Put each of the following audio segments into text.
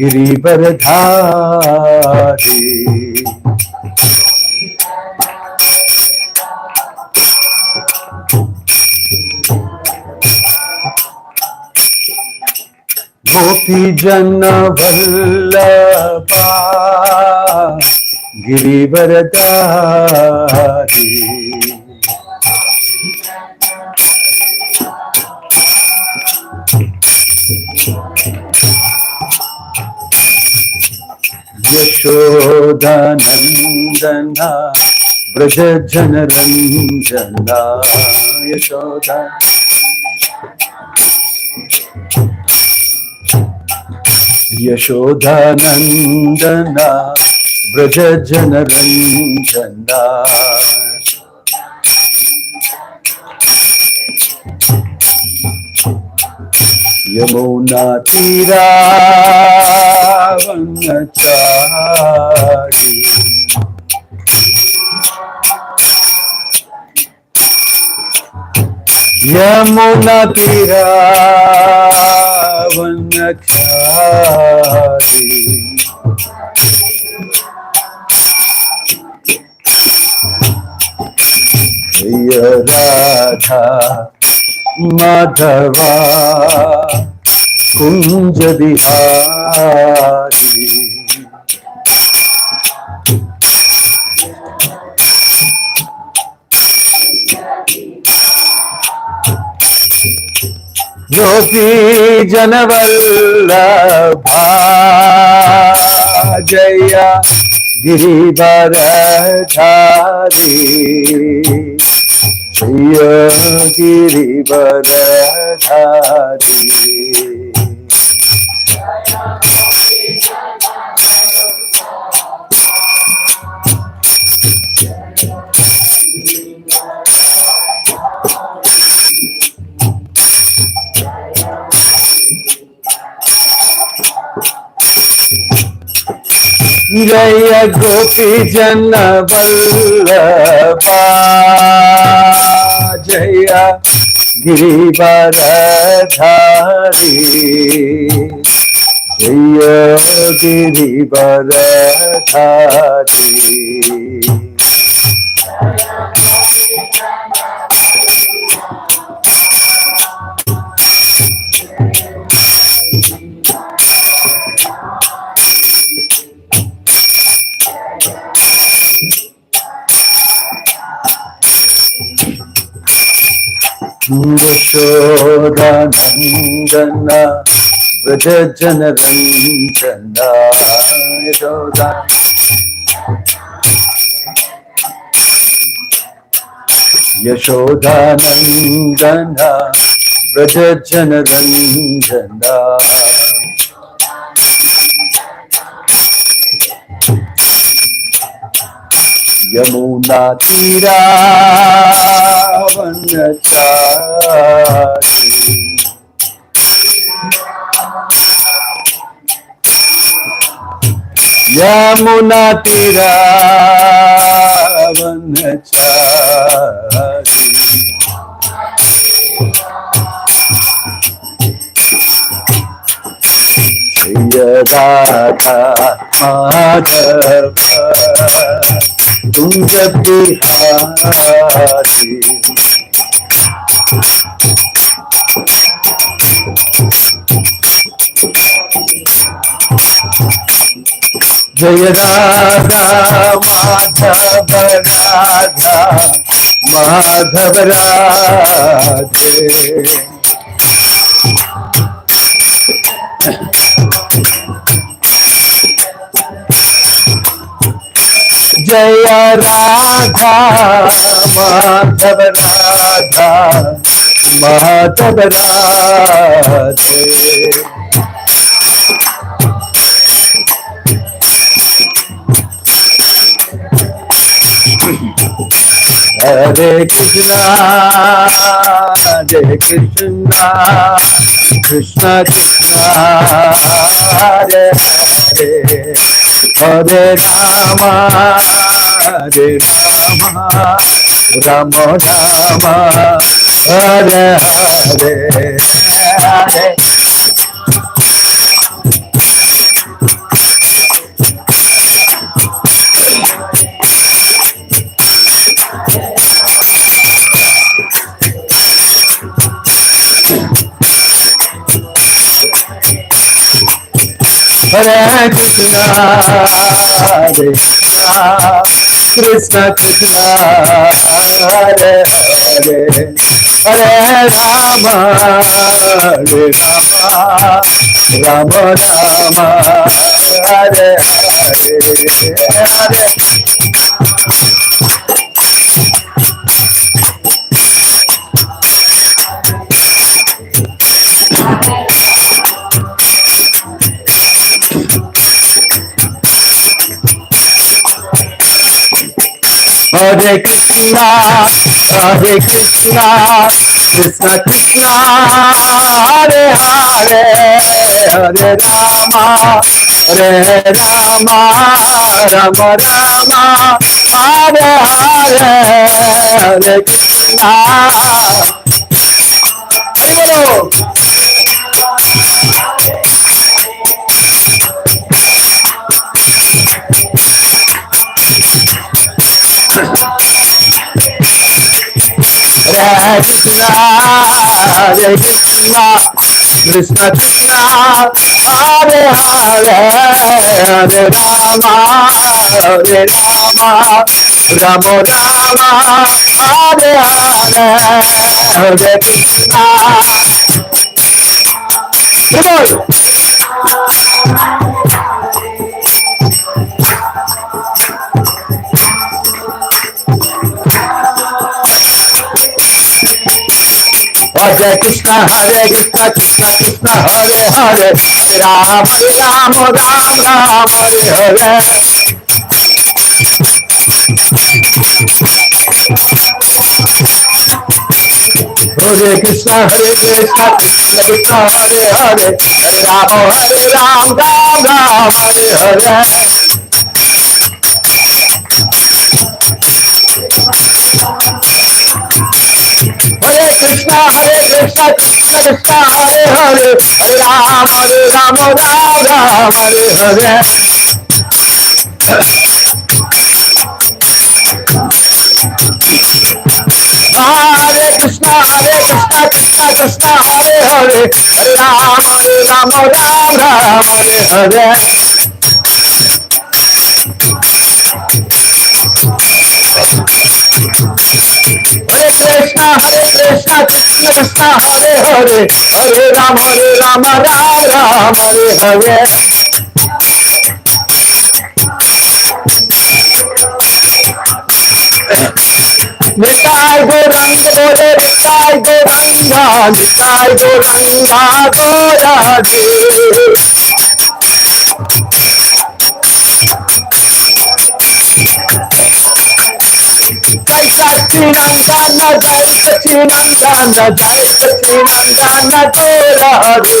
गिरिवरधारी गोपी जन वल्लभा गिरिवरधारी यशोदानंदना ब्रज जन रंजना यशोदा यशोदानंदना ब्रज जन रंजना यमुना तीरा वनचारी यमुना तीरा वनचारी जय राधा माधवा कुंज बिहारी गोपी जनवल्लभा जय गिरिवरधारी जय गिरिवरधारी जय गोपी जन वल्लभा जय गिरिवरधारी जय गिरिवरधारी यशोदानंदना ब्रज जन रंजना यशोदा यशोदानंदना ब्रज जन रंजना यमुना तीरा वनचारी यमुना तीरा वनचारी जय राधा माधव कुंज बिहारी जय राधा माधव राधा माधव राधे जय राधा माधव राधा माधव राधे हरे Krishna Krishna Krishna Hare Hare Hare Ram Ram Ram Hare Hare Hare Hare Krishna, Hare Krishna, Krishna Krishna, Hare Hare, Hare Rama, Hare Rama, Rama Rama, Hare Hare, Hare. Hare Krishna, Hare Krishna, Krishna Krishna, Hare Hare, Hare Rama, Hare Rama, Rama Rama, Hare Hare, Hare Krishna. Hare Bolo. Hare Krishna, Hare Krishna, Krishna Krishna, Hare Hare, Hare Rama, Hare Rama, Rama Rama, Hare Hare, Hare Krishna. Hare Krishna, Hare Krishna, Krishna Krishna, Hare Hare, Hare Rama, Rama Rama, Hare Hare. Hare Krishna, Hare Krishna, Krishna Krishna, Hare Hare, Hare Rama, Rama Hare Hare. Hare Krishna, Krishna Krishna, Hare Hare, Hare Rama, Rama Hare Hare. Hare Krishna, Krishna Krishna, Hare Hare, Hare Rama, Rama Hare Hare. Hare Krishna, Krishna Krishna, Hare Hare, Hare Rama, Rama Hare Hare. Nitai Gauranga Bole, Nitai Gauranga, Nitai Gauranga Gaurade. Jai Sachinandana, Jai Sachinandana, Jai Sachinandana Gaurade.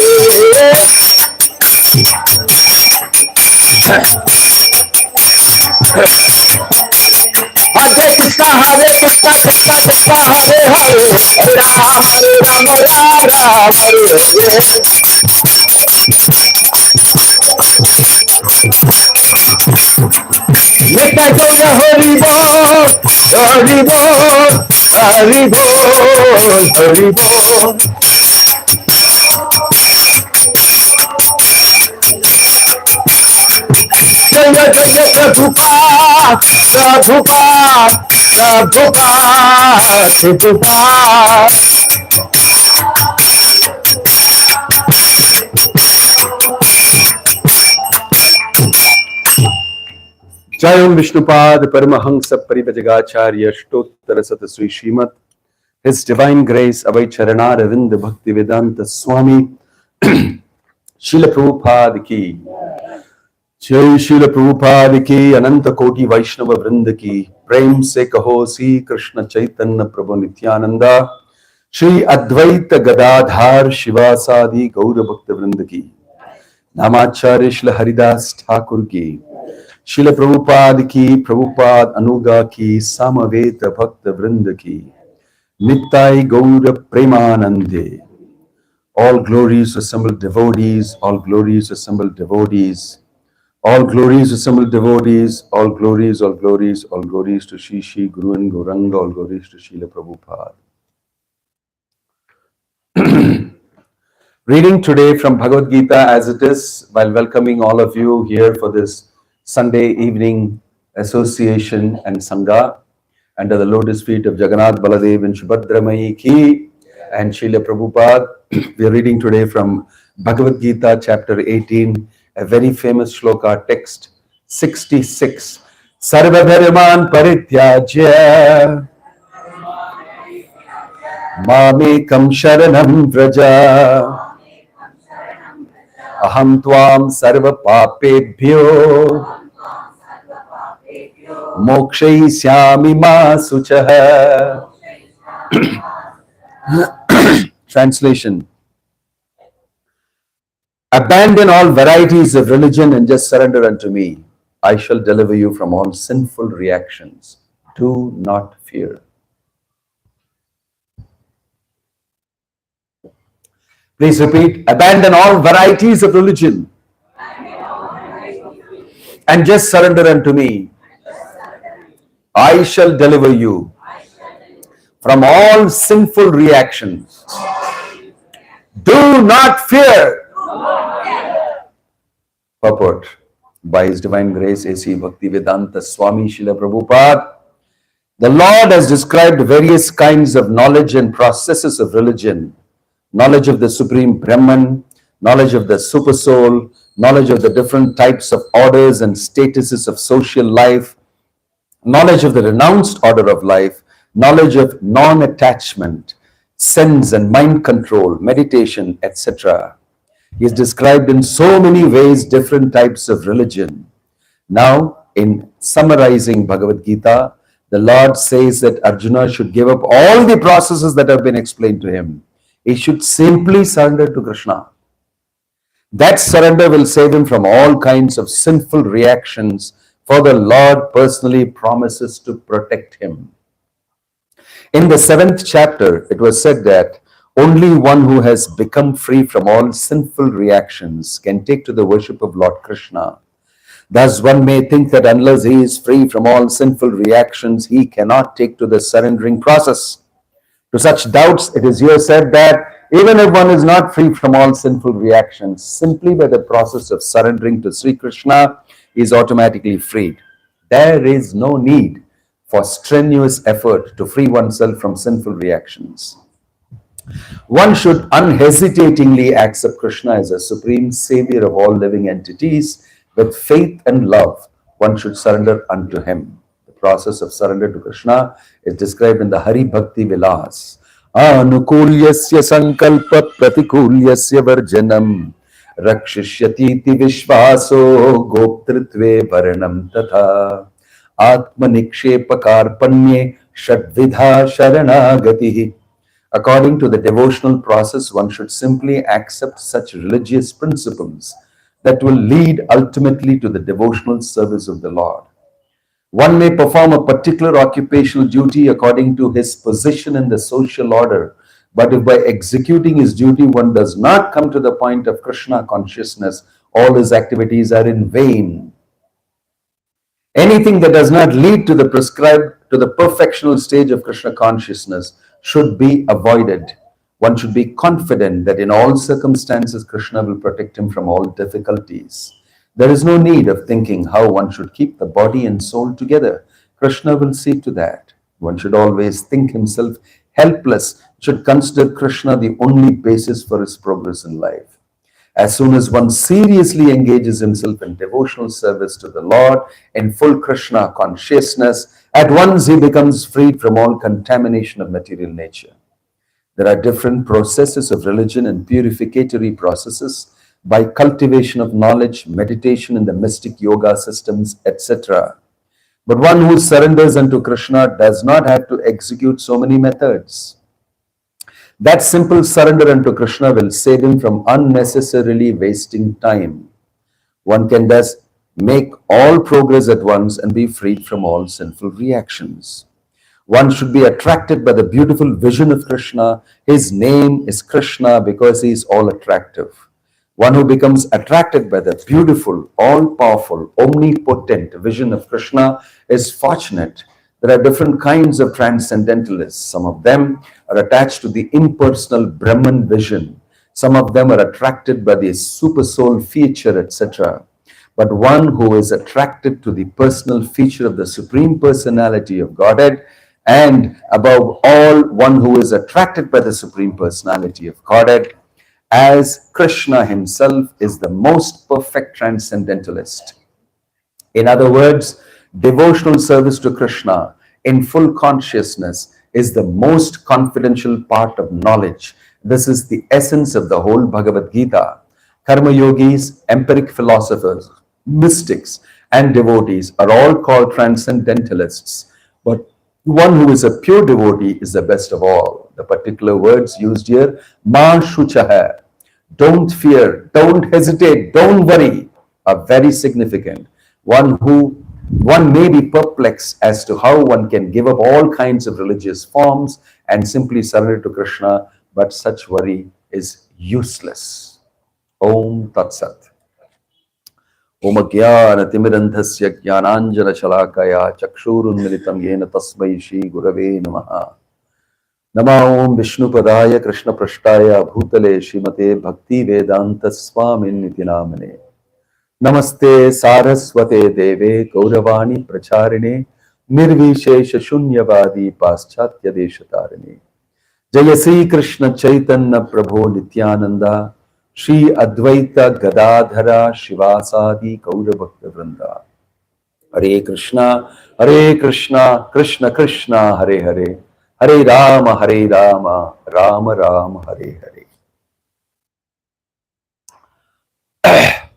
Hare Krishna, Krishna Krishna, Hare Hare, Hare Rama, Rama Hare Hare. Nitai Gaura Hari Bol, Hari Bol, Hari Bol, Hari Bol. Jaya Jaya Prabhupada, Prabhupada, Prabhupada, Prabhupada. Jayam Vishnupad Paramahansa Parivajagacharya Shtottara Sata Sri Srimad, His Divine Grace Abhay Charanara Vinda Bhakti Vedanta Swami Srila Prabhupada ki Jai, Srila Prabhupada ki, Ananta Koti Vaishnava Vrinda ki, Prem se kaho Sri Krishna Chaitanya Prabhu Nityananda, Shri Advaita Gadadhar Shivasadi Gaura Bhakta Vrinda ki, Namacharya Srila Haridas Thakur ki, Srila Prabhupada ki, Prabhupada Anuga ki, Samaveta Bhakta Vrinda ki, Nittai Gaura Premanande. All glories assembled devotees, all glories assembled devotees. All glories assembled devotees, all glories to Shri Guru and Gauranga, all glories to Srila Prabhupada. Reading today from Bhagavad Gita as it is, while welcoming all of you here for this Sunday evening association and Sangha under the lotus feet of Jagannath Baladev and Subhadramayi Ki and Srila Prabhupada. We are reading today from Bhagavad Gita chapter 18, a very famous shloka text 66. Sarvadharman parityajya mamekam sharanam vraja aham tvam sarva papebhyo mokshayishyami ma suchah. Translation. Abandon all varieties of religion and just surrender unto me. I shall deliver you from all sinful reactions. Do not fear. Please repeat. Abandon all varieties of religion and just surrender unto me. I shall deliver you from all sinful reactions. Do not fear. Purport by His Divine Grace A.C. Bhakti Vedanta Swami Srila Prabhupada. The Lord has described various kinds of knowledge and processes of religion. Knowledge of the Supreme Brahman, knowledge of the Super Soul, knowledge of the different types of orders and statuses of social life, knowledge of the renounced order of life, knowledge of non-attachment, sense and mind control, meditation, etc. He is described in so many ways different types of religion. Now, in summarizing Bhagavad Gita, the Lord says that Arjuna should give up all the processes that have been explained to him. He should simply surrender to Krishna. That surrender will save him from all kinds of sinful reactions, for the Lord personally promises to protect him. In the 7th chapter, it was said that only one who has become free from all sinful reactions can take to the worship of Lord Krishna. Thus, one may think that unless he is free from all sinful reactions, he cannot take to the surrendering process. To such doubts, it is here said that even if one is not free from all sinful reactions, simply by the process of surrendering to Sri Krishna, he is automatically freed. There is no need for strenuous effort to free oneself from sinful reactions. One should unhesitatingly accept Krishna as a supreme savior of all living entities. With faith and love, one should surrender unto him. The process of surrender to Krishna is described in the Hari Bhakti Vilas. Anukulyasya sankalpa pratikulyasya varjanam rakshishyatiti vishvaso goptritve varanam tatha atmanikshepa karpanye shadvidha sharanagatihi. According to the devotional process, one should simply accept such religious principles that will lead ultimately to the devotional service of the Lord. One may perform a particular occupational duty according to his position in the social order, but if by executing his duty one does not come to the point of Krishna consciousness, all his activities are in vain. Anything that does not lead to the prescribed, to the perfectional stage of Krishna consciousness should be avoided. One should be confident that in all circumstances Krishna will protect him from all difficulties. There is no need of thinking how one should keep the body and soul together. Krishna will see to that. One should always think himself helpless, should consider Krishna the only basis for his progress in life. As soon as one seriously engages himself in devotional service to the Lord in full Krishna consciousness, at once he becomes freed from all contamination of material nature. There are different processes of religion and purificatory processes by cultivation of knowledge, meditation in the mystic yoga systems, etc. But one who surrenders unto Krishna does not have to execute so many methods. That simple surrender unto Krishna will save him from unnecessarily wasting time. One can thus make all progress at once and be freed from all sinful reactions. One should be attracted by the beautiful vision of Krishna. His name is Krishna because he is all attractive. One who becomes attracted by the beautiful, all-powerful, omnipotent vision of Krishna is fortunate. There are different kinds of transcendentalists. Some of them are attached to the impersonal Brahman vision. Some of them are attracted by the super soul feature, etc. But one who is attracted to the personal feature of the Supreme Personality of Godhead, and above all, one who is attracted by the Supreme Personality of Godhead, as Krishna himself is the most perfect transcendentalist. In other words, devotional service to Krishna in full consciousness is the most confidential part of knowledge. This is the essence of the whole Bhagavad Gita. Karma yogis, empiric philosophers, mystics, and devotees are all called transcendentalists. But one who is a pure devotee is the best of all. The particular words used here, ma shuchaha, don't fear, don't hesitate, don't worry, are very significant. One may be perplexed as to how one can give up all kinds of religious forms and simply surrender to Krishna, but such worry is useless. Om Tat Sat. Om Agyana Timiranthasya Jnananjana Shalakaya Chakshurunmilitam Yena Tasmai Shri Gurave Namaha. Nama Om Vishnupadaya Krishna Prashtaya Bhutale Shrimate Bhakti Vedanta Swamin Niti Namane. Namaste Saraswate Deve Gauravani Pracharine Nirvishesha Shunyavadi Paschatya Deshatarine. Jaya Sri Krishna Chaitanya Prabhu Nityananda Shri Advaita Gadadhara Shivasadi Gaurabhakta Vrinda. Hare Krishna, Krishna Krishna, Hare Hare, Hare Rama, Rama Rama, Hare Hare.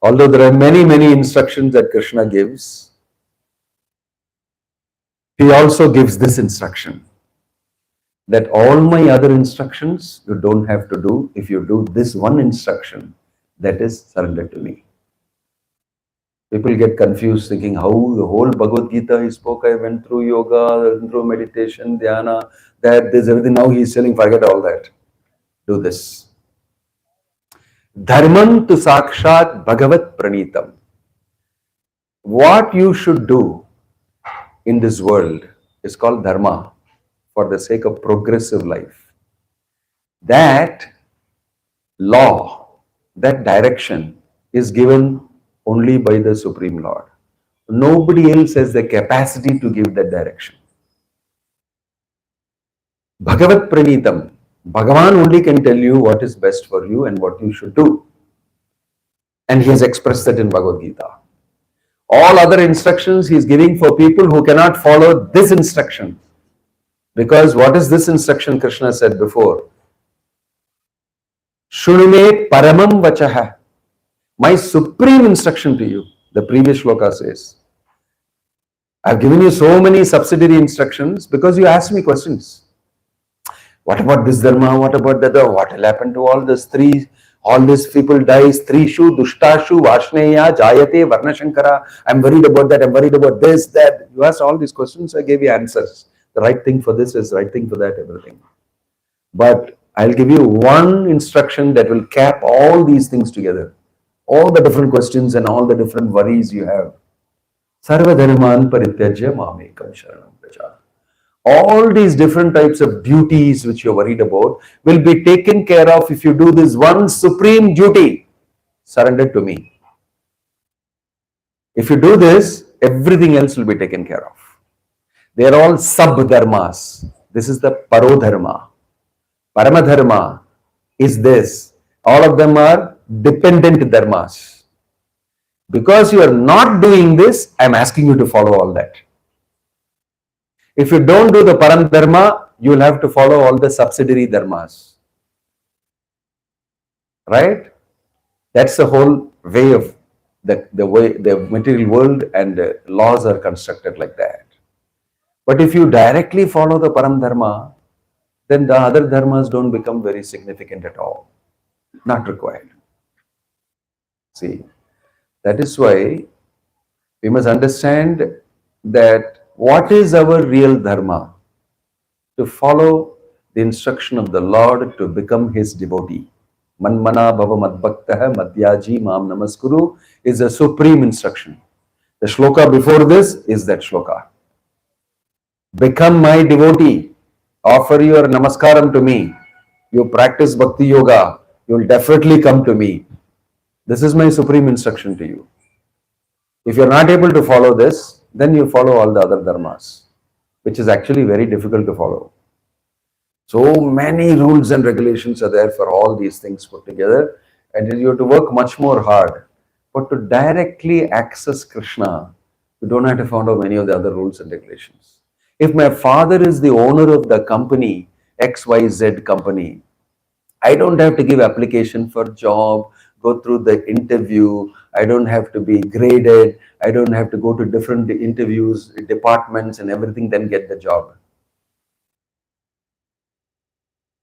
Although there are many instructions that Krishna gives, he also gives this instruction, that all my other instructions you don't have to do if you do this one instruction, that is surrender to me. People get confused thinking how the whole Bhagavad Gita he spoke, I went through yoga, through meditation, dhyana, this, everything. Now he is telling, forget all that. Do this. Dharman tu sakshat bhagavat pranitam. What you should do in this world is called dharma, for the sake of progressive life. That law, that direction is given only by the Supreme Lord. Nobody else has the capacity to give that direction. Bhagavat pranitam. Bhagavan only can tell you what is best for you and what you should do. And he has expressed that in Bhagavad Gita. All other instructions he is giving for people who cannot follow this instruction. Because what is this instruction Krishna said before? Shunime paramam vachaha. My supreme instruction to you, the previous shloka says. I have given you so many subsidiary instructions because you asked me questions. What about this dharma? What about that? What will happen to all this three? All these people dies. Trishu, Dushtashu, Vashneya, Jayate, Varnashankara. I'm worried about that. I'm worried about this, that. You asked all these questions. I gave you answers. The right thing for this is the right thing for that, everything. But I'll give you one instruction that will cap all these things together. All the different questions and all the different worries you have. Sarva dharman parityajya mamekam sharanam praja. All these different types of duties which you're worried about will be taken care of if you do this one supreme duty. Surrender to me. If you do this, everything else will be taken care of. They are all sub-dharmas. This is the parodharma. Paramadharma is this. All of them are dependent dharmas. Because you are not doing this, I am asking you to follow all that. If you don't do the param dharma, you will have to follow all the subsidiary dharmas. Right? That's the whole way of the way the material world and the laws are constructed like that. But if you directly follow the param dharma, then the other dharmas don't become very significant at all. Not required. See, that is why we must understand that what is our real dharma? To follow the instruction of the Lord to become his devotee. Manmana bhava madbhaktaha madhyaji mam namaskuru is a supreme instruction. The shloka before this is that shloka. Become my devotee. Offer your namaskaram to me. you practice Bhakti Yoga, you'll definitely come to me. This is my supreme instruction to you. If you're not able to follow this, then you follow all the other dharmas, which is actually very difficult to follow. So many rules and regulations are there for all these things put together, and you have to work much more hard. But to directly access Krishna, you don't have to follow many of the other rules and regulations. If my father is the owner of the company, XYZ company, I don't have to give application for job, go through the interview, I don't have to be graded, I don't have to go to different interviews, departments and everything, then get the job.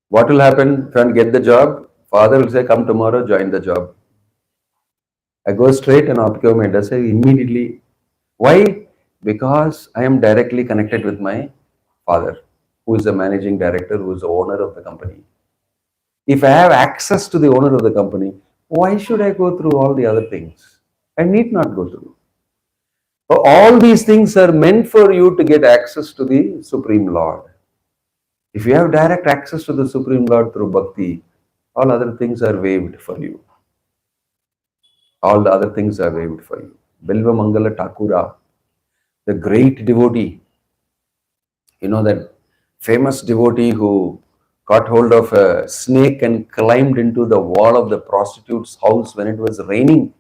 What will happen if I get the job? Father will say, come tomorrow, join the job. I go straight and आपके में say immediately. Why? Because I am directly connected with my father, who is the managing director, who is the owner of the company. If I have access to the owner of the company, why should I go through all the other things? I need not go through. But all these things are meant for you to get access to the Supreme Lord. If you have direct access to the Supreme Lord through Bhakti, all other things are waived for you. All the other things are waived for you. Bilva Mangala Thakura, the great devotee, you know that famous devotee who got hold of a snake and climbed into the wall of the prostitute's house when it was raining.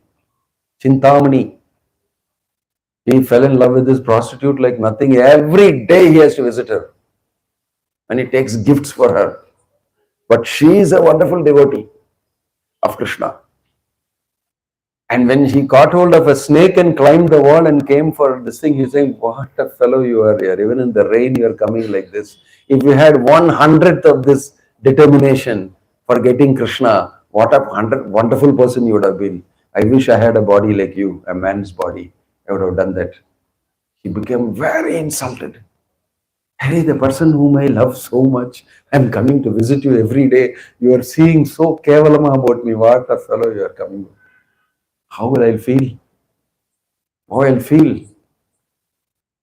Chintamani. He fell in love with this prostitute like nothing. Every day he has to visit her. And he takes gifts for her. But she is a wonderful devotee of Krishna. And when he caught hold of a snake and climbed the wall and came for this thing, he's saying, what a fellow you are here. Even in the rain, you are coming like this. If you had 1/100th of this determination for getting Krishna, what a wonderful person you would have been. I wish I had a body like you, a man's body. I would have done that. He became very insulted. Hey, the person whom I love so much, I'm coming to visit you every day. You are seeing so kevalama about me. What a fellow you are coming. How will I feel? How I'll feel?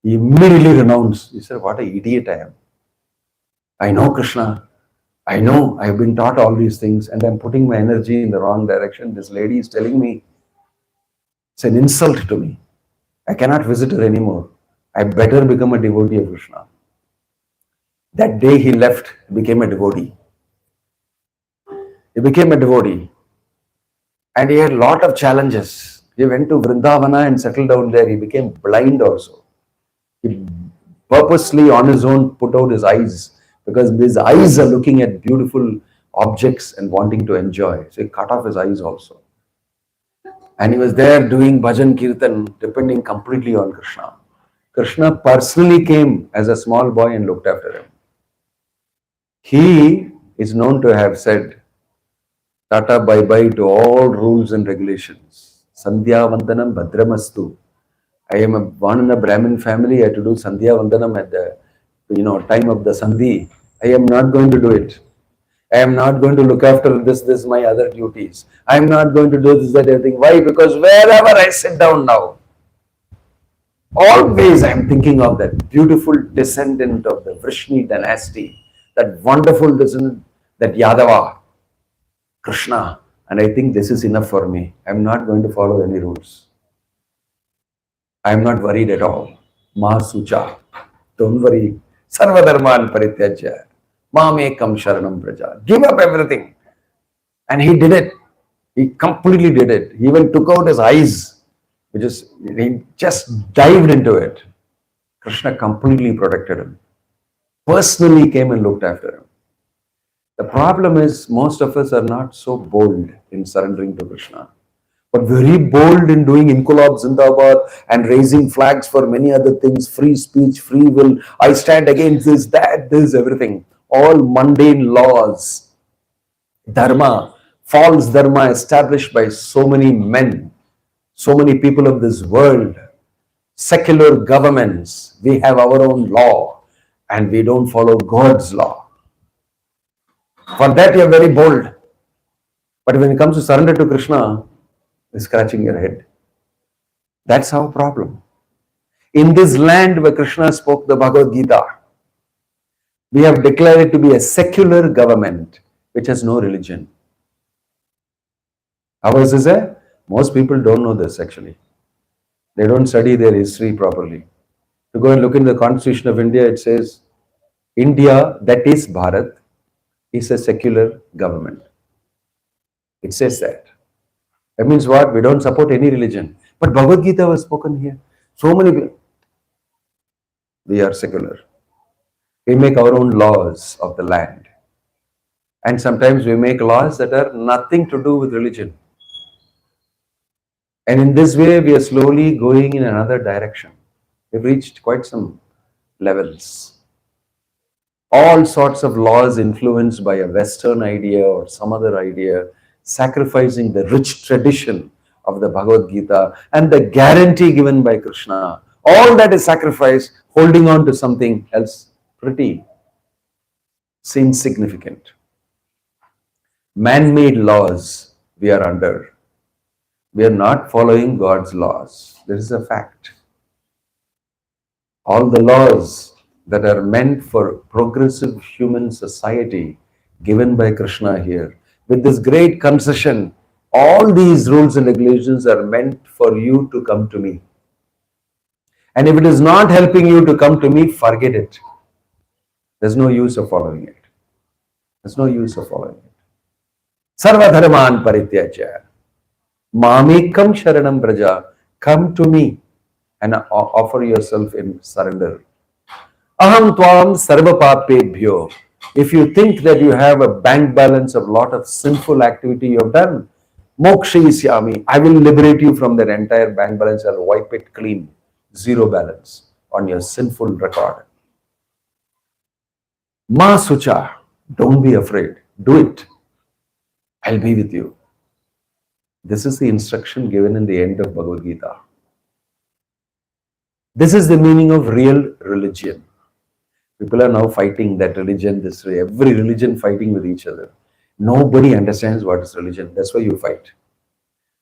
He immediately renounced. He said, what an idiot I am. I know Krishna. I know I've been taught all these things and I'm putting my energy in the wrong direction. This lady is telling me it's an insult to me. I cannot visit her anymore. I better become a devotee of Krishna. That day he left, became a devotee. He became a devotee. And he had a lot of challenges. He went to Vrindavana and settled down there. He became blind also. He purposely on his own put out his eyes because his eyes are looking at beautiful objects and wanting to enjoy. So he cut off his eyes also. And he was there doing bhajan kirtan, depending completely on Krishna. Krishna personally came as a small boy and looked after him. He is known to have said, Tata bye-bye to all rules and regulations. Sandhya Vandanam Bhadramastu. I am born in a Brahmin family. I had to do Sandhya Vandanam at the time of the Sandhi. I am not going to do it. I am not going to look after this, my other duties. I am not going to do this, that, everything. Why? Because wherever I sit down now, always I am thinking of that beautiful descendant of the Vrishni dynasty, that wonderful descendant, that Yadava, Krishna. And I think this is enough for me. I am not going to follow any rules. I am not worried at all. Ma Sucha. Don't worry. Sarvadharman Parityajya. Mamekam Sharanam Praja. Give up everything. And he did it. He completely did it. He even took out his eyes. He just dived into it. Krishna completely protected him. Personally came and looked after him. The problem is most of us are not so bold in surrendering to Krishna, but very bold in doing Inkulab Zindabad and raising flags for many other things, free speech, free will. I stand against this, that, this, everything. All mundane laws, dharma, false dharma established by so many men, so many people of this world, secular governments. We have our own law and we don't follow God's law. For that you are very bold. But when it comes to surrender to Krishna, you're scratching your head. That's our problem. In this land where Krishna spoke the Bhagavad Gita, we have declared it to be a secular government. which has no religion. Ours is most people don't know this actually. They don't study their history properly. To go and look in the Constitution of India, it says India, that is Bharat, is a secular government. It says that. That means what? We don't support any religion. But Bhagavad Gita was spoken here. So many people. We are secular. We make our own laws of the land. And sometimes we make laws that are nothing to do with religion. And in this way, we are slowly going in another direction. We've reached quite some levels. All sorts of laws influenced by a Western idea or some other idea, sacrificing the rich tradition of the Bhagavad Gita and the guarantee given by Krishna. All that is sacrificed, holding on to something else pretty insignificant. Man-made laws we are under. We are not following God's laws. This is a fact. All the laws that are meant for progressive human society given by Krishna here, with this great concession, all these rules and regulations are meant for you to come to me. And if it is not helping you to come to me, forget it. There's no use of following it. There's no use of following it. Sarva dharman parityaja. Mamekam sharanam braja. Come to me and offer yourself in surrender. Aham tvam sarva papebhyo. If you think that you have a bank balance of lot of sinful activity you have done, mokshayisyami, I will liberate you from that entire bank balance. I'll wipe it clean. Zero balance on your sinful record. Ma sucha, don't be afraid. Do it. I'll be with you. This is the instruction given in the end of Bhagavad Gita. This is the meaning of real religion. People are now fighting that religion, this way, every religion fighting with each other. Nobody understands what is religion. That's why you fight.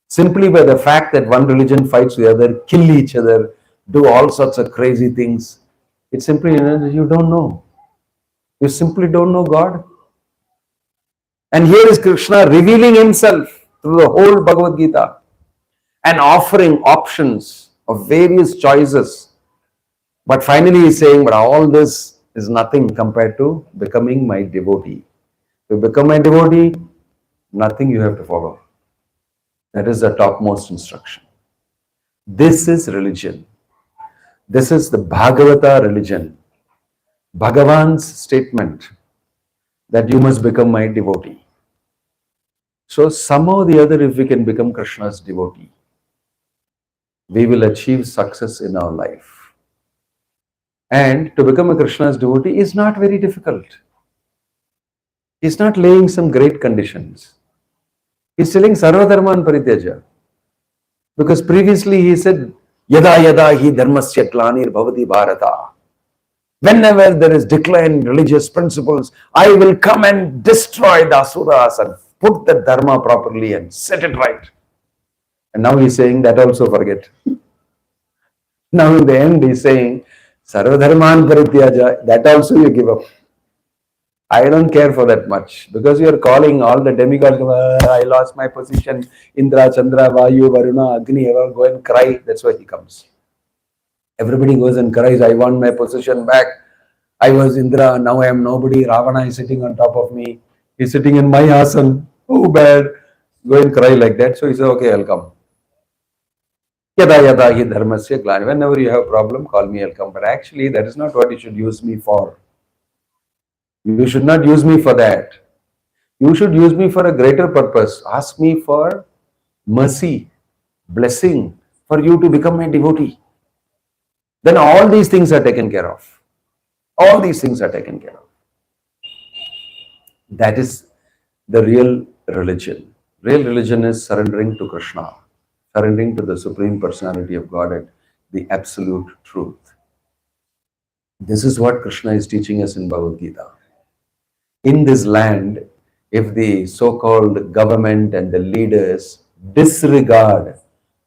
Simply by the fact that one religion fights the other, kill each other, do all sorts of crazy things. It's simply you don't know. You simply don't know God. And here is Krishna revealing himself through the whole Bhagavad Gita and offering options of various choices. But finally he is saying, but all this is nothing compared to becoming my devotee. To become my devotee, nothing you have to follow. That is the topmost instruction. This is religion. This is the Bhagavata religion. Bhagavan's statement that you must become my devotee. So somehow or the other, if we can become Krishna's devotee, we will achieve success in our life. And to become a Krishna's devotee is not very difficult. He's not laying some great conditions. He's telling Sarva Dharman Parityaja. Because previously he said, Yada yada hi dharmasya glanir bhavati bharata. Whenever there is decline in religious principles, I will come and destroy the asuras and put the dharma properly and set it right. And now he's saying that also forget. Now in the end he's saying, Sarva Dharman Parityaja, that also you give up. I don't care for that much because you are calling all the demigods, I lost my position, Indra, Chandra, Vayu, Varuna, Agni, go and cry. That's why he comes. Everybody goes and cries, I want my position back. I was Indra, now I am nobody. Ravana is sitting on top of me. He's sitting in my asan. Oh, bad. Go and cry like that. So he said, okay, I'll come. Yada yada hi dharmasya glani. Whenever you have a problem, call me, I'll come. But actually, that is not what you should use me for. You should not use me for that. You should use me for a greater purpose. Ask me for mercy, blessing, for you to become my devotee. Then all these things are taken care of. All these things are taken care of. That is the real religion. Real religion is surrendering to Krishna, surrendering to the Supreme Personality of Godhead, the absolute truth. This is what Krishna is teaching us in Bhagavad Gita. In this land, if the so-called government and the leaders disregard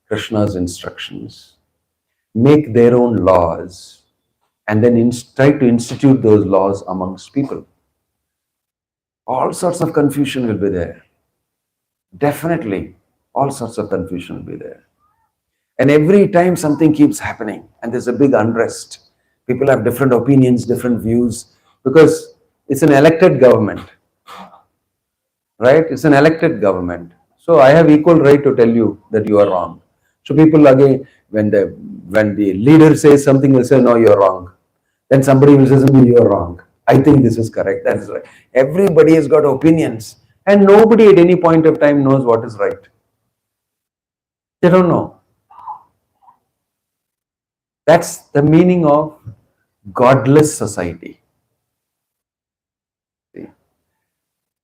Krishna's instructions, make their own laws, and then try to institute those laws amongst people, All sorts of confusion will be there. Definitely, all sorts of confusion will be there. And every time something keeps happening and there's a big unrest, people have different opinions, different views, because it's an elected government, right? It's an elected government. So I have equal right to tell you that you are wrong. So people again, when the leader says something, will say, no, you're wrong. Then somebody will say something, you're wrong. I think this is correct. That is right. Everybody has got opinions, and nobody at any point of time knows what is right. They don't know. That's the meaning of godless society.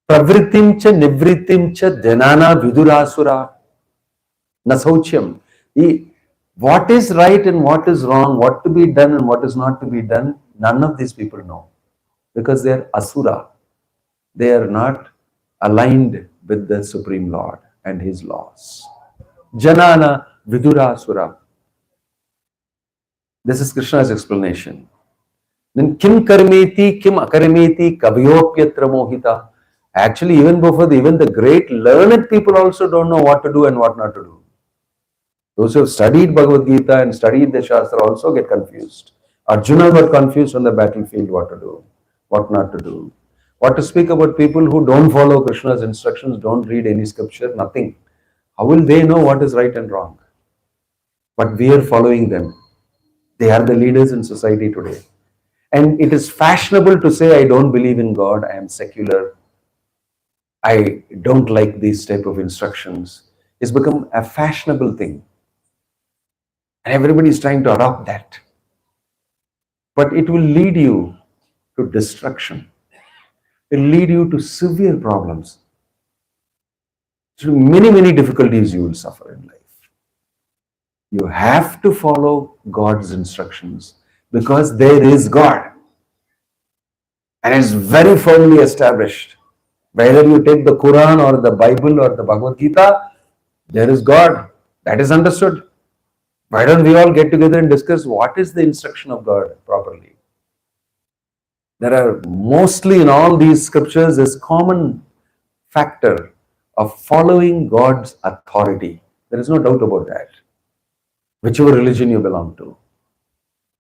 Pravritim cha nivritim cha dhanana vidurasura nasauchyam. What is right and what is wrong, what to be done and what is not to be done, none of these people know. Because they are asura. They are not aligned with the Supreme Lord and His laws. Janana vidurasura. This is Krishna's explanation. Then kim karmeti, kim akarmeti, kavyopyatra mohita. Actually, even even the great learned people also don't know what to do and what not to do. Those who have studied Bhagavad Gita and studied the Shastra also get confused. Arjuna got confused on the battlefield what to do, what not to do. What to speak about people who don't follow Krishna's instructions, don't read any scripture, nothing. How will they know what is right and wrong? But we are following them. They are the leaders in society today. And it is fashionable to say, I don't believe in God, I am secular, I don't like these type of instructions. It's become a fashionable thing. And everybody is trying to adopt that. But it will lead you to destruction. It will lead you to severe problems. So many difficulties you will suffer in life. You have to follow God's instructions because there is God. And it's very firmly established. Whether you take the Quran or the Bible or the Bhagavad Gita, there is God. That is understood. Why don't we all get together and discuss what is the instruction of God properly? There are mostly in all these scriptures this common factor of following God's authority. There is no doubt about that. Whichever religion you belong to.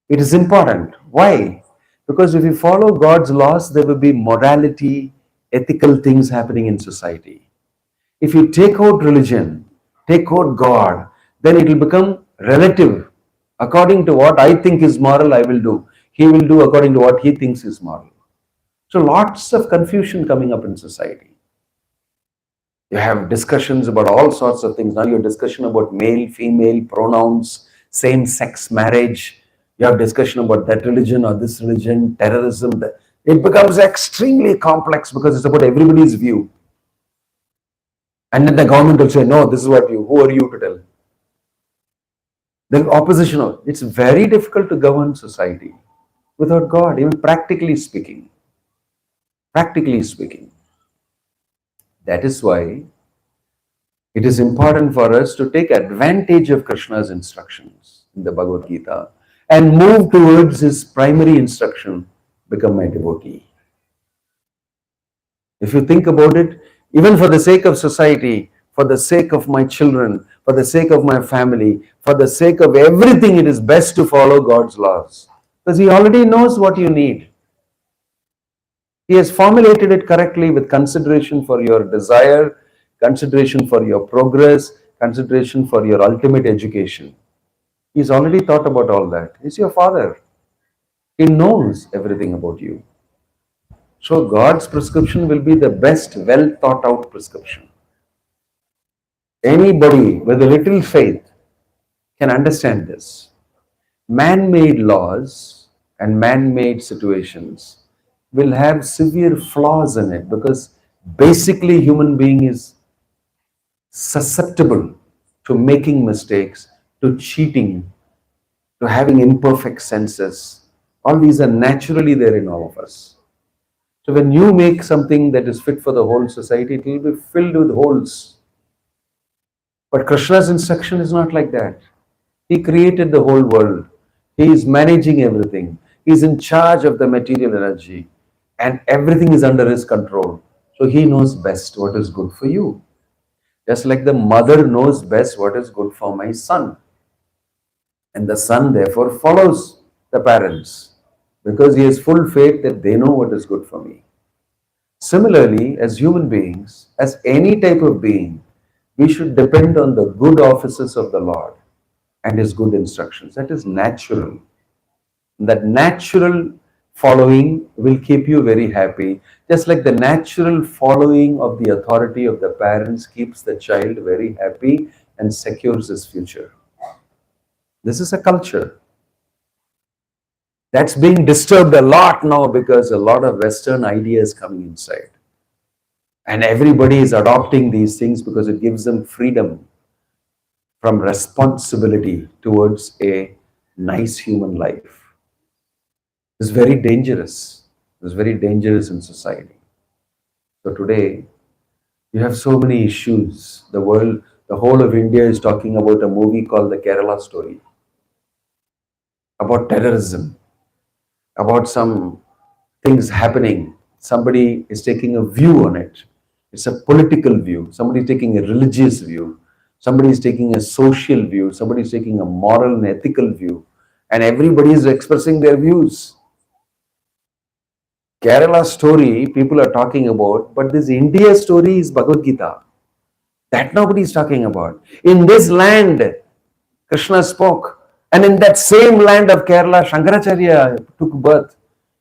It is important. Why? Because if you follow God's laws, there will be morality, ethical things happening in society. If you take out religion, take out God, then it will become relative. According to what I think is moral, I will do. He will do according to what he thinks is moral. So lots of confusion coming up in society. You have discussions about all sorts of things. Now you have discussion about male, female, pronouns, same-sex marriage. You have discussion about that religion or this religion, terrorism. It becomes extremely complex because it's about everybody's view. And then the government will say, no, this is what who are you to tell? The opposition, it's very difficult to govern society without God, even practically speaking. Practically speaking. That is why it is important for us to take advantage of Krishna's instructions in the Bhagavad Gita and move towards his primary instruction, become my devotee. If you think about it, even for the sake of society, for the sake of my children, for the sake of my family, for the sake of everything, it is best to follow God's laws. Because He already knows what you need. He has formulated it correctly with consideration for your desire, consideration for your progress, consideration for your ultimate education. He's already thought about all that. He's your Father. He knows everything about you. So God's prescription will be the best, well thought out prescription. Anybody with a little faith can understand this. Man-made laws and man-made situations will have severe flaws in it because basically human being is susceptible to making mistakes, to cheating, to having imperfect senses. All these are naturally there in all of us. So when you make something that is fit for the whole society, it will be filled with holes. But Krishna's instruction is not like that. He created the whole world. He is managing everything. He is in charge of the material energy. And everything is under his control. So he knows best what is good for you. Just like the mother knows best what is good for my son. And the son therefore follows the parents because he has full faith that they know what is good for me. Similarly, as human beings, as any type of being, we should depend on the good offices of the Lord and His good instructions. That is natural. That natural following will keep you very happy, just like the natural following of the authority of the parents keeps the child very happy and secures his future. This is a culture that's being disturbed a lot now because a lot of Western ideas coming inside. And everybody is adopting these things because it gives them freedom from responsibility towards a nice human life. It's very dangerous. It's very dangerous in society. So today, you have so many issues. The world, the whole of India is talking about a movie called The Kerala Story, about terrorism, about some things happening. Somebody is taking a view on it. It's a political view. Somebody is taking a religious view. Somebody is taking a social view. Somebody is taking a moral and ethical view. And everybody is expressing their views. Kerala story people are talking about, but this India story is Bhagavad Gita. That nobody is talking about. In this land, Krishna spoke. And in that same land of Kerala, Shankaracharya took birth.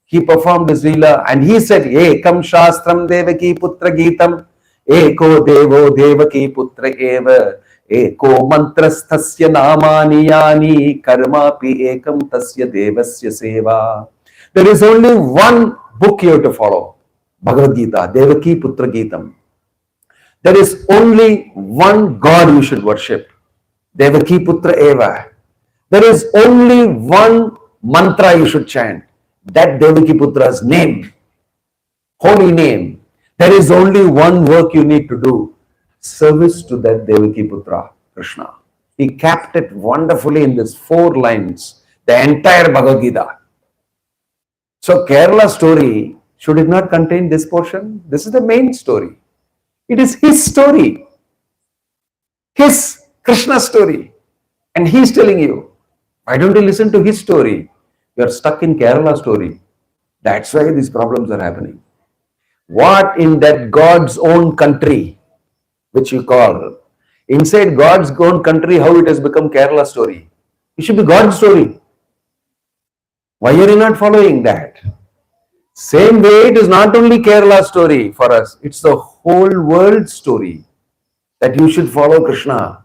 He performed his Leela and he said, Ekam Shastram Devaki Putra Geetam, Eko Devo Devaki Putra Eva, Eko Mantras Tasya Namani Yani, Karma Pi Ekam Tasya Devasya Seva. There is only one book you have to follow, Bhagavad Gita, Devaki Putra Geetam. There is only one God you should worship, Devaki Putra Eva. There is only one mantra you should chant, that Devaki Putra's name, holy name. There is only one work you need to do, service to that Devaki Putra, Krishna. He capped it wonderfully in these 4 lines, the entire Bhagavad Gita. So Kerala story, should it not contain this portion? This is the main story. It is his story, his Krishna story. And he's telling you, why don't you listen to his story? You are stuck in Kerala story. That's why these problems are happening. What in that God's own country, which you call, inside God's own country, how it has become Kerala story? It should be God's story. Why are you not following that? Same way, it is not only Kerala story for us, it's the whole world story that you should follow Krishna.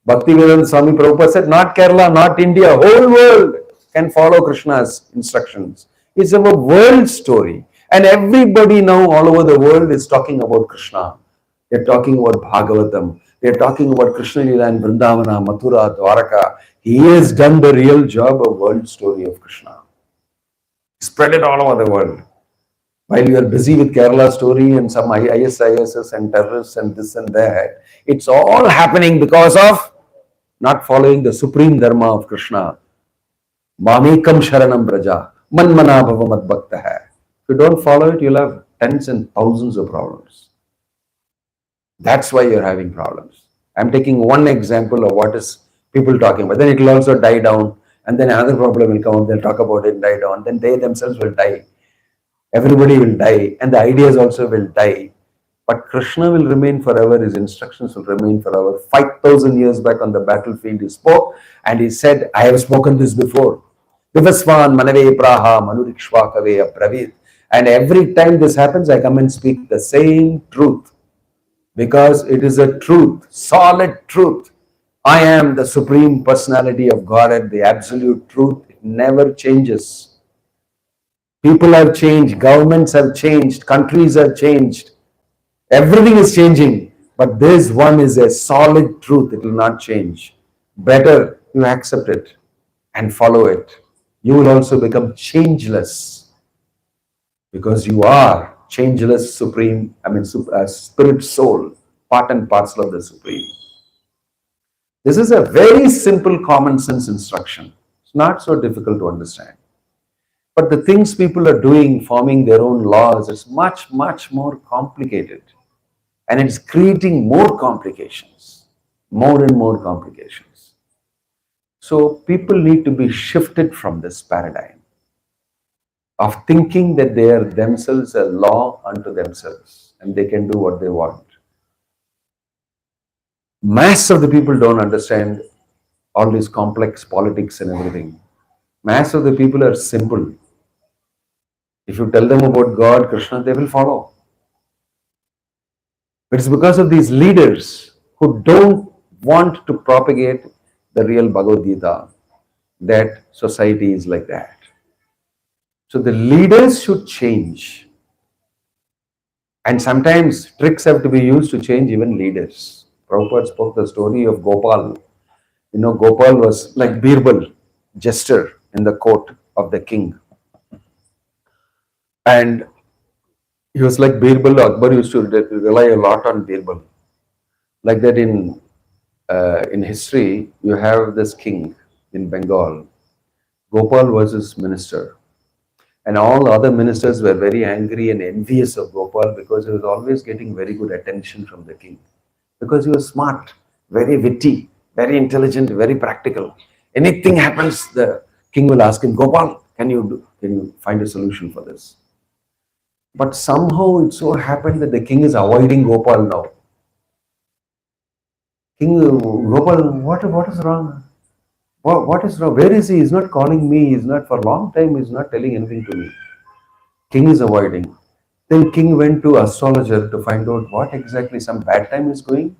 Bhakti Vedanta Swami Prabhupada said, not Kerala, not India, whole world can follow Krishna's instructions. It's a world story. And everybody now all over the world is talking about Krishna. They're talking about Bhagavatam. They're talking about Krishna Lila and Vrindavana, Mathura, Dwaraka. He has done the real job of world story of Krishna. Spread it all over the world. While you are busy with Kerala story and some ISIS and terrorists and this and that, it's all happening because of not following the supreme dharma of Krishna. Mamekam Sharanam Braja, Manmana Bhava Mad Bhakta hai. If you don't follow it, you'll have tens and thousands of problems. That's why you're having problems. I'm taking one example of what is people talking about. Then it will also die down, and then another problem will come. They'll talk about it and die down. Then they themselves will die. Everybody will die, and the ideas also will die. But Krishna will remain forever. His instructions will remain forever. 5,000 years back on the battlefield, he spoke, and he said, I have spoken this before. Vivasvan manave praha manurikshva kave apravit. And every time this happens, I come and speak the same truth. Because it is a truth, solid truth. I am the Supreme Personality of Godhead, the absolute truth. It never changes. People have changed, governments have changed, countries have changed. Everything is changing. But this one is a solid truth. It will not change. Better you accept it and follow it. You will also become changeless. Because you are changeless supreme, spirit soul, part and parcel of the Supreme. This is a very simple common sense instruction. It's not so difficult to understand. But the things people are doing, forming their own laws, is much, much more complicated. And it's creating more complications, more and more complications. So people need to be shifted from this paradigm of thinking that they are themselves a law unto themselves and they can do what they want. Mass of the people don't understand all these complex politics and everything. Mass of the people are simple. If you tell them about God, Krishna, they will follow. But it's because of these leaders who don't want to propagate the real Bhagavad Gita that society is like that. So the leaders should change. And sometimes tricks have to be used to change even leaders. Prabhupada spoke the story of Gopal. You know, Gopal was like Birbal, jester in the court of the king. And he was like Birbal. Akbar used to rely a lot on Birbal. Like that in history, you have this king in Bengal. Gopal was his minister. And all other ministers were very angry and envious of Gopal because he was always getting very good attention from the king. Because he was smart, very witty, very intelligent, very practical. Anything happens, the king will ask him, Gopal, can you find a solution for this? But somehow it so happened that the king is avoiding Gopal now. King, Gopal, what is wrong? What is wrong? Where is he? He's not calling me. He's not, for a long time, he's not telling anything to me. King is avoiding. Then king went to astrologer to find out what exactly some bad time is going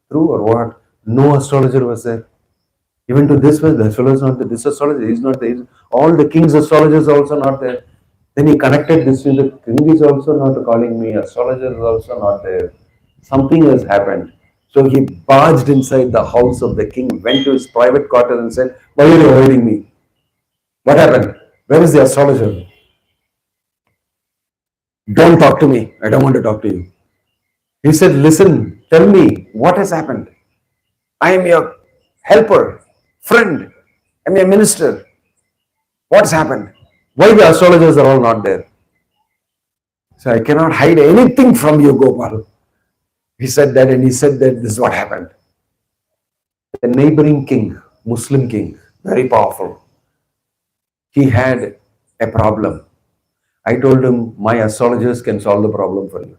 through or what. No astrologer was there. Even to this was, the fellow is not there. This astrologer is not there. All the king's astrologers are also not there. Then he connected this with the king is also not calling me. Astrologer is also not there. Something has happened. So he barged inside the house of the king, went to his private quarters and said, why are you avoiding me? What happened? Where is the astrologer? Don't talk to me. I don't want to talk to you. He said, listen, tell me what has happened. I am your helper, friend. I am your minister. What's happened? Why the astrologers are all not there? So I cannot hide anything from you, Gopal. He said that, and he said that this is what happened. The neighboring king, Muslim king, very powerful, he had a problem. I told him, my astrologers can solve the problem for you.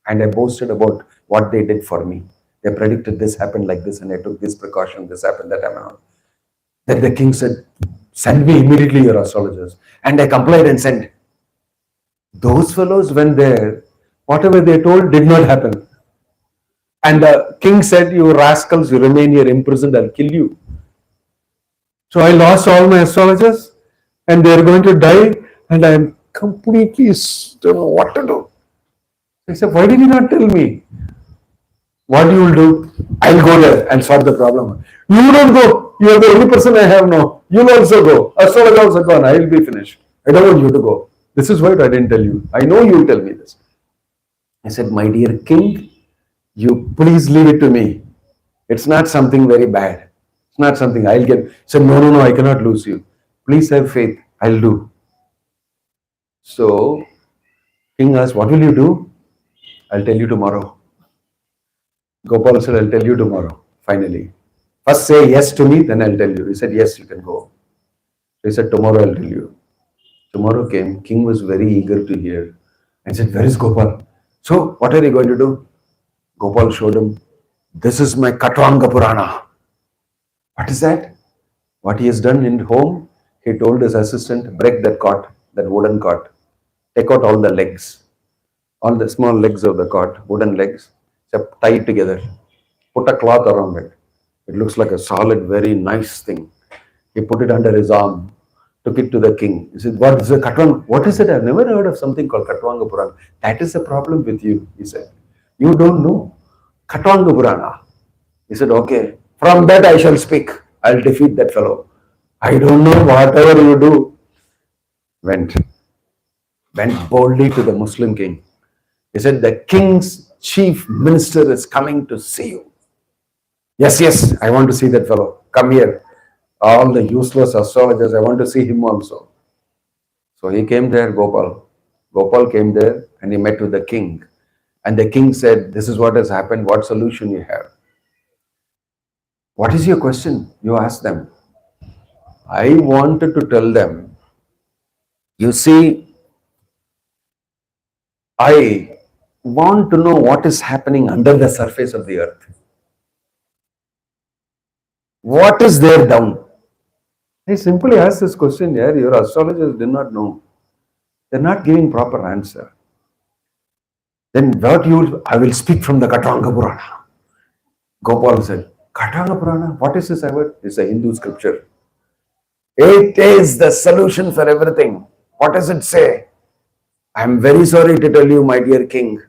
And I boasted about what they did for me. They predicted this happened like this, and I took this precaution, this happened, that happened. Then the king said, send me immediately your astrologers. And I complied and sent. Those fellows went there, whatever they told did not happen. And the king said, you rascals, you remain here imprisoned, I'll kill you. So I lost all my astrologers and they are going to die and I am completely don't know what to do. I said, why did you not tell me? What you will do? I'll go there and solve the problem. You don't go. You are the only person I have now. You'll also go. Astrologer also gone. I will be finished. I don't want you to go. This is what I didn't tell you. I know you will tell me this. I said, my dear king, you please leave it to me. It's not something very bad. It's not something I'll get. He said, no, I cannot lose you. Please have faith. I'll do. So, king asked, what will you do? I'll tell you tomorrow. Gopal said, I'll tell you tomorrow, finally. First say yes to me, then I'll tell you. He said, yes, you can go. He said, tomorrow I'll tell you. Tomorrow came. King was very eager to hear. I said, where is Gopal? So, what are you going to do? Gopal showed him, this is my Katwanga Purana. What is that? What he has done in home, he told his assistant, break that cot, that wooden cot. Take out all the legs, all the small legs of the cot, wooden legs, tie it together. Put a cloth around it. It looks like a solid, very nice thing. He put it under his arm, took it to the king. He said, what is a Katwanga? What is it? I've never heard of something called Katwanga Purana. That is the problem with you, he said. You don't know. Katwanga Purana. He said, okay, from that I shall speak. I'll defeat that fellow. I don't know, whatever you do. Went boldly to the Muslim king. He said, the king's chief minister is coming to see you. Yes, I want to see that fellow. Come here. All the useless astrologers, I want to see him also. So he came there, Gopal. Gopal came there and he met with the king. And the king said, this is what has happened. What solution you have? What is your question? You ask them. I wanted to tell them, you see, I want to know what is happening under the surface of the earth. What is there down? I simply asked this question here. Your astrologers did not know. They're not giving proper answer. Then I will speak from the Katanga Purana. Gopal said, Katanga Purana, what is this ever? It's a Hindu scripture. It is the solution for everything. What does it say? I am very sorry to tell you, my dear king.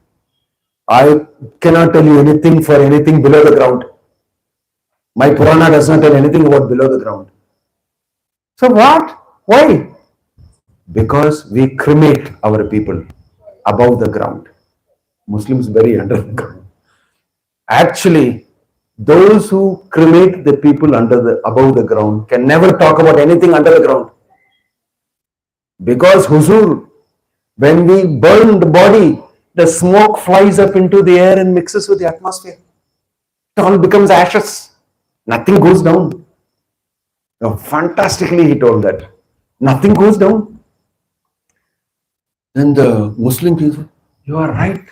I cannot tell you anything for anything below the ground. My Purana does not tell anything about below the ground. So what? Why? Because we cremate our people above the ground. Muslims bury under the ground. Actually, those who cremate the people above the ground can never talk about anything under the ground. Because huzur, when we burn the body, the smoke flies up into the air and mixes with the atmosphere. It all becomes ashes. Nothing goes down. Now, fantastically, he told that. Nothing goes down. Then the Muslim people, you are right.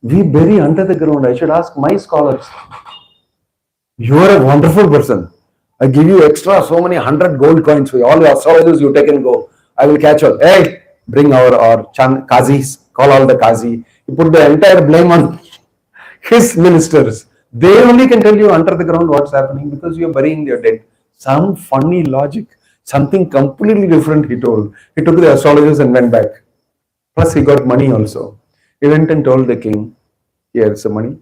We bury under the ground. I should ask my scholars. You are a wonderful person. I give you extra so many 100 gold coins for all your astrologers. You take and go. I will catch up. Hey, bring our Qazis. Call all the Qazi. You put the entire blame on his ministers. They only can tell you under the ground what's happening because you are burying your dead. Some funny logic. Something completely different he told. He took the astrologers and went back. Plus he got money also. He went and told the king, here is the money.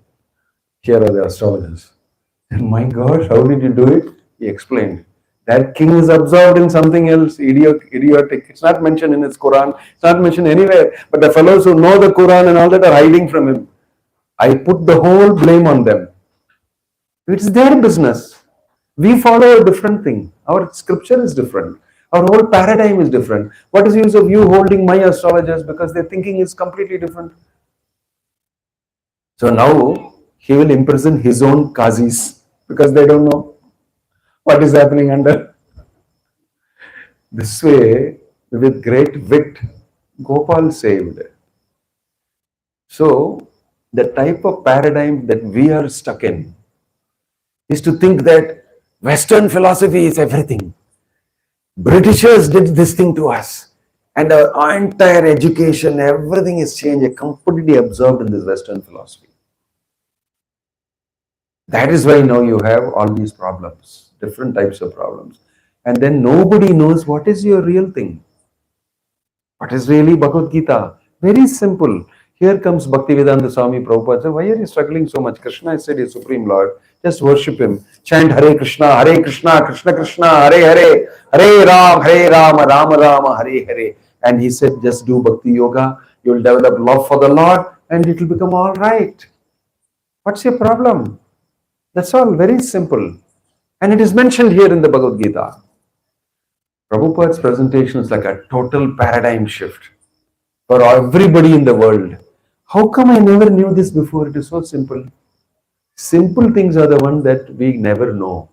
Here are the astrologers. And my gosh, how did you do it? He explained. That king is absorbed in something else, idiotic. It's not mentioned in his Quran. It's not mentioned anywhere. But the fellows who know the Quran and all that are hiding from him. I put the whole blame on them. It's their business. We follow a different thing. Our scripture is different. Our whole paradigm is different. What is the use of you holding my astrologers because their thinking is completely different? So now he will imprison his own Qazis because they don't know what is happening under. This way, with great wit, Gopal saved. So, the type of paradigm that we are stuck in is to think that Western philosophy is everything. Britishers did this thing to us. And our entire education, everything is changed, completely absorbed in this Western philosophy. That is why now you have all these problems, different types of problems. And then nobody knows what is your real thing. What is really Bhagavad Gita? Very simple. Here comes Bhaktivedanta Swami Prabhupada. So why are you struggling so much? Krishna is said is Supreme Lord. Just worship him. Chant Hare Krishna, Krishna Krishna, Hare Hare, Hare Rama, Rama Rama, Hare Hare. And he said, just do Bhakti Yoga. You will develop love for the Lord and it will become all right. What's your problem? That's all, very simple. And it is mentioned here in the Bhagavad Gita. Prabhupada's presentation is like a total paradigm shift for everybody in the world. How come I never knew this before? It is so simple. Simple things are the one that we never know.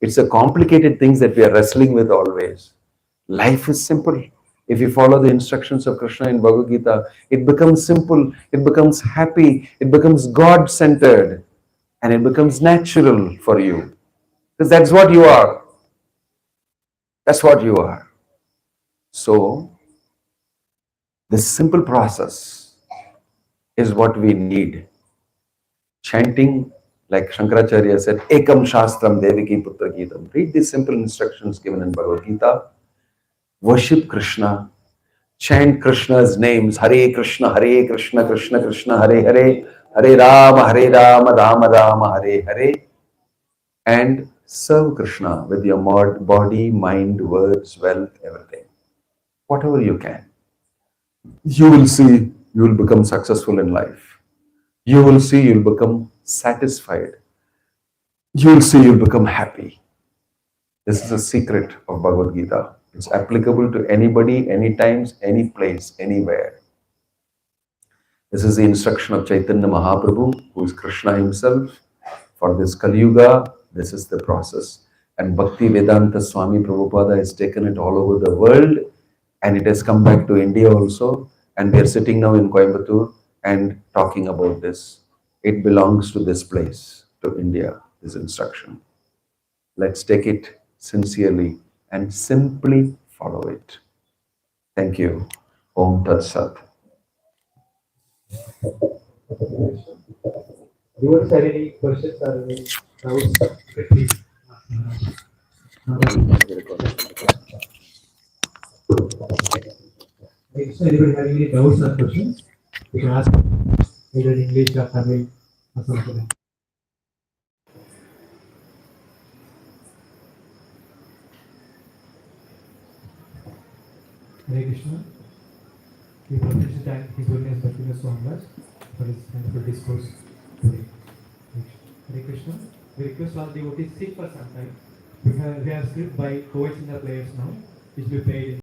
It's the complicated things that we are wrestling with always. Life is simple. If you follow the instructions of Krishna in Bhagavad Gita, it becomes simple, it becomes happy, it becomes God-centered, and it becomes natural for you. Because that's what you are. That's what you are. So, this simple process is what we need. Chanting, like Shankaracharya said, Ekam Shastram Devaki Putra Geetam. Read these simple instructions given in Bhagavad Gita. Worship Krishna. Chant Krishna's names. Hare Krishna, Krishna Krishna, Hare Hare. Hare Rama, Rama Rama, Hare Hare. And serve Krishna with your body, mind, words, wealth, everything. Whatever you can. You will see you will become successful in life. You will see you will become satisfied. You will see you will become happy. This is the secret of Bhagavad Gita. It's applicable to anybody, anytime, any place, anywhere. This is the instruction of Chaitanya Mahaprabhu, who is Krishna himself. For this Kali Yuga, this is the process. And Bhakti Vedanta Swami Prabhupada has taken it all over the world, and it has come back to India also. And we are sitting now in Coimbatore and talking about this. It belongs to this place, to India, this instruction. Let's take it sincerely and simply follow it. Thank you. Om Tat Sat. Viewers have any questions or any doubts? Please. So anybody have any doubts or questions? You can ask either in English or Tamil or something. Hare Krishna. We appreciate to thank His Holiness Bhakti Maharaj for his wonderful discourse today. Hare Krishna. We request all devotees sit for some time. We have slipped by co-ed in the players now, which will be paid in